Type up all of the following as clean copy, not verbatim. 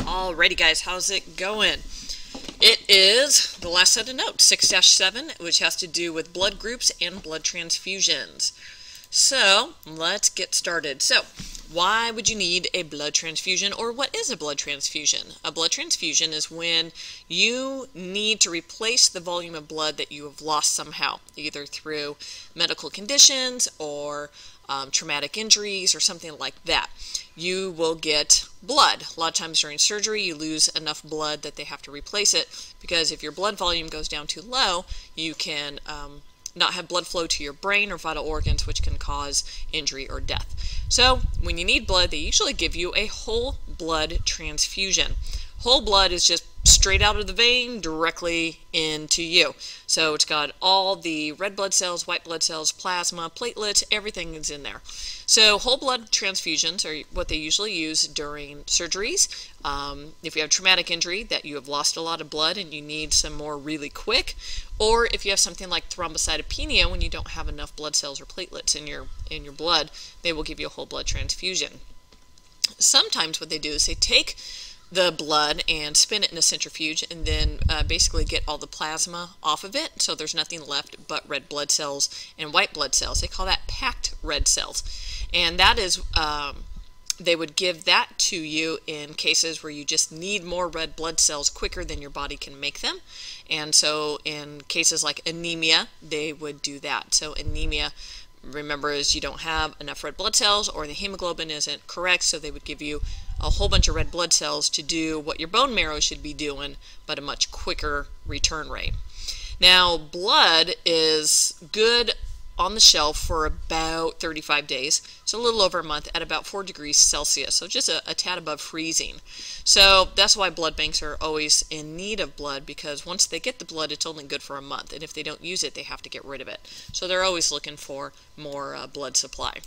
Alrighty guys, how's it going? It is the last set of notes, 6-7, which has to do with blood groups and blood transfusions. So, let's get started. So, why would you need a blood transfusion, or what is a blood transfusion? A blood transfusion is when you need to replace the volume of blood that you have lost somehow, either through medical conditions or traumatic injuries or something like that. You will get blood. A lot of times during surgery you lose enough blood that they have to replace it, because if your blood volume goes down too low, you can not have blood flow to your brain or vital organs, which can cause injury or death. So when you need blood, they usually give you a whole blood transfusion. Whole blood is just straight out of the vein directly into you. So it's got all the red blood cells, white blood cells, plasma, platelets, everything is in there. So whole blood transfusions are what they usually use during surgeries. If you have traumatic injury that you have lost a lot of blood and you need some more really quick, or if you have something like thrombocytopenia when you don't have enough blood cells or platelets in your blood, they will give you a whole blood transfusion. Sometimes what they do is they take the blood and spin it in a centrifuge and then basically get all the plasma off of it, so there's nothing left but red blood cells and white blood cells. They call that packed red cells, and that is they would give that to you in cases where you just need more red blood cells quicker than your body can make them. And so in cases like anemia, they would do that. So anemia, remember, is you don't have enough red blood cells or the hemoglobin isn't correct, so they would give you a whole bunch of red blood cells to do what your bone marrow should be doing, but a much quicker return rate. Now, blood is good on the shelf for about 35 days, so a little over a month, at about 4 degrees Celsius, so just a tad above freezing. So that's why blood banks are always in need of blood, because once they get the blood, it's only good for a month, and if they don't use it, they have to get rid of it. So they're always looking for more blood supply.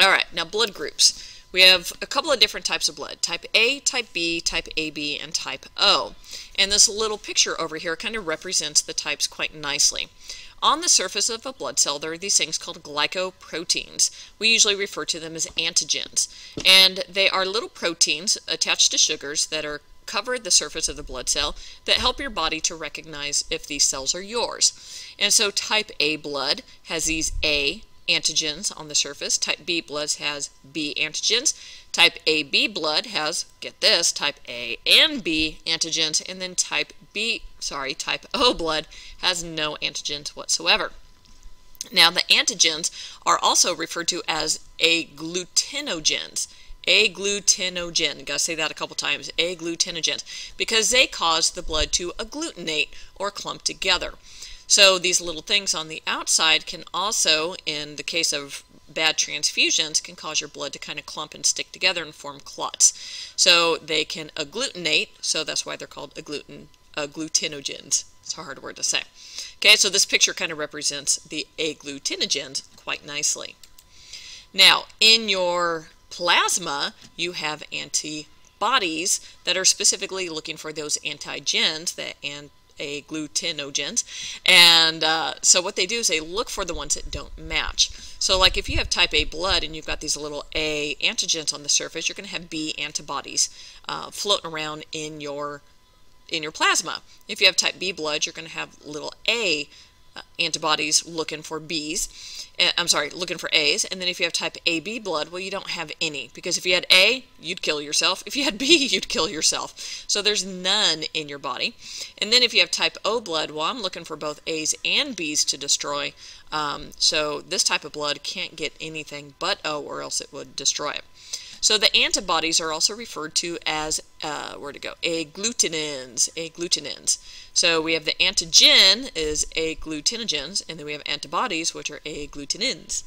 Alright, now blood groups. We have a couple of different types of blood, type A, type B, type AB, and type O. And this little picture over here kind of represents the types quite nicely. On the surface of a blood cell, there are these things called glycoproteins. We usually refer to them as antigens. And they are little proteins attached to sugars that are cover the surface of the blood cell that help your body to recognize if these cells are yours. And so type A blood has these A antigens on the surface. Type B blood has B antigens. Type AB blood has, get this, type A and B antigens, and then type O blood has no antigens whatsoever. Now the antigens are also referred to as agglutinogens. Agglutinogen, gotta say that a couple times, agglutinogens, because they cause the blood to agglutinate or clump together. So these little things on the outside can also, in the case of bad transfusions, can cause your blood to kind of clump and stick together and form clots. So they can agglutinate, so that's why they're called agglutinogens. It's a hard word to say. Okay, so this picture kind of represents the agglutinogens quite nicely. Now, in your plasma, you have antibodies that are specifically looking for those antigens, agglutinogens, and so what they do is they look for the ones that don't match. So like if you have type A blood and you've got these little A antigens on the surface, you're going to have B antibodies floating around in your plasma. If you have type B blood, you're going to have little A antibodies looking for B's. Looking for A's. And then if you have type AB blood, well, you don't have any, because if you had A, you'd kill yourself. If you had B, you'd kill yourself. So there's none in your body. And then if you have type O blood, well, I'm looking for both A's and B's to destroy. So this type of blood can't get anything but O, or else it would destroy it. So the antibodies are also referred to as, agglutinins. So we have the antigen is agglutinogens, and then we have antibodies, which are agglutinins.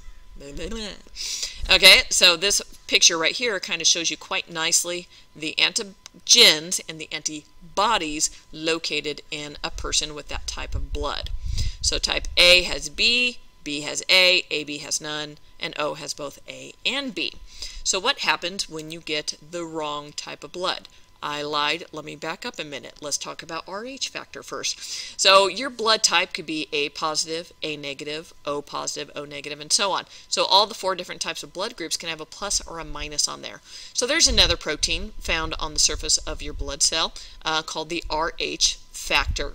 Okay, so this picture right here kind of shows you quite nicely the antigens and the antibodies located in a person with that type of blood. So type A has B, B has A, AB has none, and O has both A and B. So what happens when you get the wrong type of blood? I lied. Let me back up a minute. Let's talk about Rh factor first. So your blood type could be A positive, A negative, O positive, O negative, and so on. So all the 4 different types of blood groups can have a plus or a minus on there. So there's another protein found on the surface of your blood cell called the Rh factor.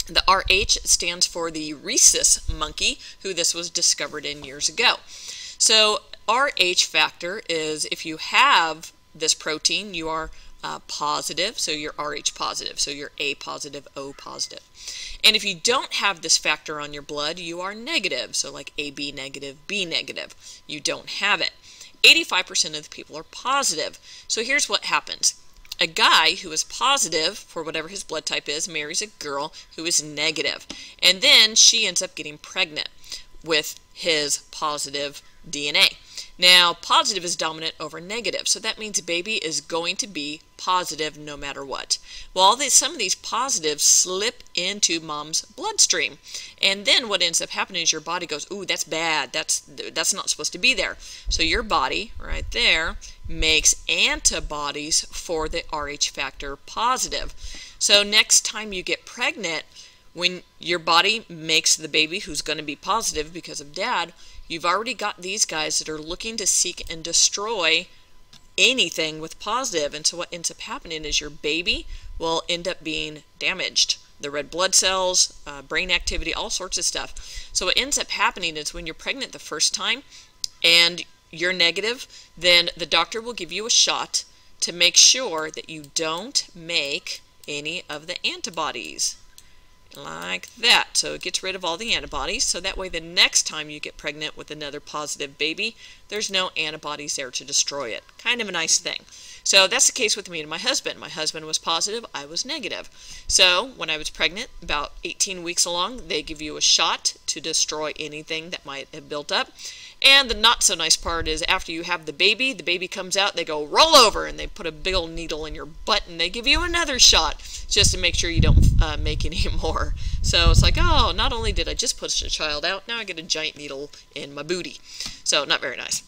The Rh stands for the rhesus monkey, who this was discovered in years ago. So Rh factor is, if you have this protein, you are positive, so you're Rh positive, so you're A positive, O positive. And if you don't have this factor on your blood, you are negative, so like AB negative, B negative. You don't have it. 85% of the people are positive. So here's what happens. A guy who is positive for whatever his blood type is marries a girl who is negative, and then she ends up getting pregnant with his positive DNA. Now, positive is dominant over negative, so that means baby is going to be positive no matter what. Well, some of these positives slip into mom's bloodstream, and then what ends up happening is your body goes, ooh, that's bad, that's not supposed to be there. So your body, right there, makes antibodies for the Rh factor positive. So next time you get pregnant, when your body makes the baby who's going to be positive because of dad, you've already got these guys that are looking to seek and destroy anything with positive. And so what ends up happening is your baby will end up being damaged. The red blood cells, brain activity, all sorts of stuff. So what ends up happening is when you're pregnant the first time and you're negative, then the doctor will give you a shot to make sure that you don't make any of the antibodies. Like that. So it gets rid of all the antibodies, so that way the next time you get pregnant with another positive baby, there's no antibodies there to destroy it. Kind of a nice thing. So that's the case with me and my husband. My husband was positive, I was negative. So when I was pregnant, about 18 weeks along, they give you a shot to destroy anything that might have built up. And the not so nice part is after you have the baby comes out, they go roll over and they put a big old needle in your butt and they give you another shot just to make sure you don't make any more. So it's like, oh, not only did I just push a child out, now I get a giant needle in my booty. So not very nice.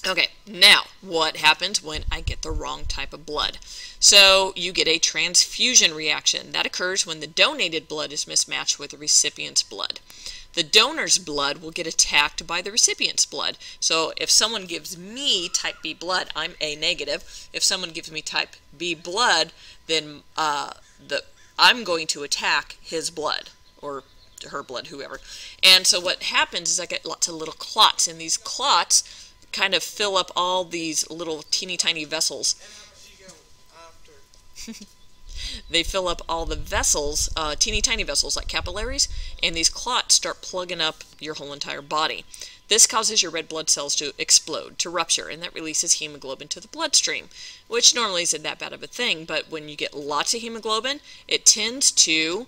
Okay, now what happens when I get the wrong type of blood? So you get a transfusion reaction. That occurs when the donated blood is mismatched with the recipient's blood. The donor's blood will get attacked by the recipient's blood. So if someone gives me type B blood, I'm A negative. If someone gives me type B blood, then I'm going to attack his blood or her blood, whoever. And so what happens is I get lots of little clots, and these clots kind of fill up all these little teeny tiny vessels. They fill up all the vessels, teeny tiny vessels like capillaries, and these clots start plugging up your whole entire body. This causes your red blood cells to explode, to rupture, and that releases hemoglobin to the bloodstream, which normally isn't that bad of a thing, but when you get lots of hemoglobin, it tends to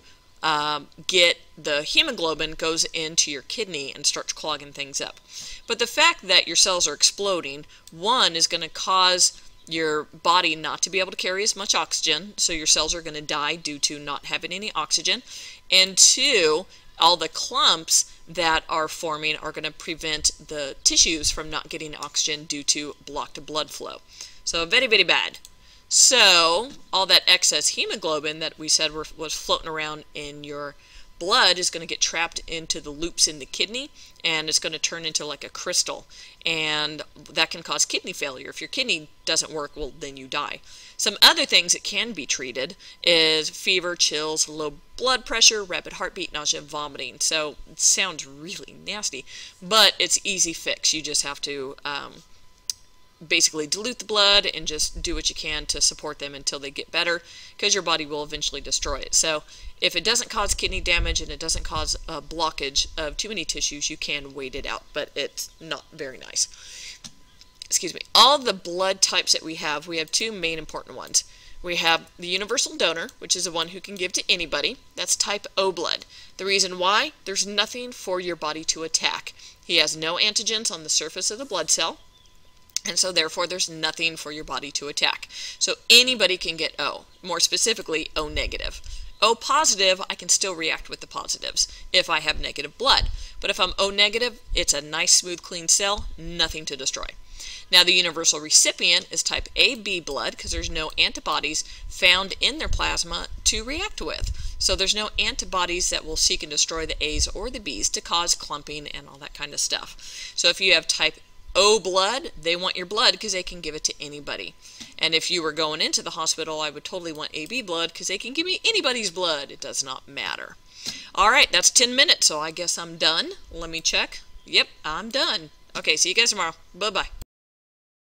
get the hemoglobin goes into your kidney and starts clogging things up. But the fact that your cells are exploding, one, is going to cause your body not to be able to carry as much oxygen, so your cells are going to die due to not having any oxygen, and two, all the clumps that are forming are going to prevent the tissues from not getting oxygen due to blocked blood flow. So very, very bad. So all that excess hemoglobin that we said was floating around in your blood is going to get trapped into the loops in the kidney, and it's going to turn into like a crystal, and that can cause kidney failure. If your kidney doesn't work, well, then you die. Some other things that can be treated is fever, chills, low blood pressure, rapid heartbeat, nausea, vomiting. So it sounds really nasty, but it's easy fix. You just have to basically dilute the blood and just do what you can to support them until they get better, because your body will eventually destroy it. So if it doesn't cause kidney damage and it doesn't cause a blockage of too many tissues, you can wait it out, but it's not very nice. Excuse me. All the blood types that we have two main important ones. We have the universal donor, which is the one who can give to anybody. That's type O blood. The reason why? There's nothing for your body to attack. He has no antigens on the surface of the blood cell, and so therefore there's nothing for your body to attack. So anybody can get O, more specifically O negative. O positive, I can still react with the positives if I have negative blood. But if I'm O negative, it's a nice, smooth, clean cell, nothing to destroy. Now the universal recipient is type AB blood because there's no antibodies found in their plasma to react with. So there's no antibodies that will seek and destroy the A's or the B's to cause clumping and all that kind of stuff. So if you have type O blood, they want your blood because they can give it to anybody. And if you were going into the hospital, I would totally want AB blood because they can give me anybody's blood. It does not matter. All right, that's 10 minutes, so I guess I'm done. Let me check. Yep, I'm done. Okay, see you guys tomorrow. Bye-bye.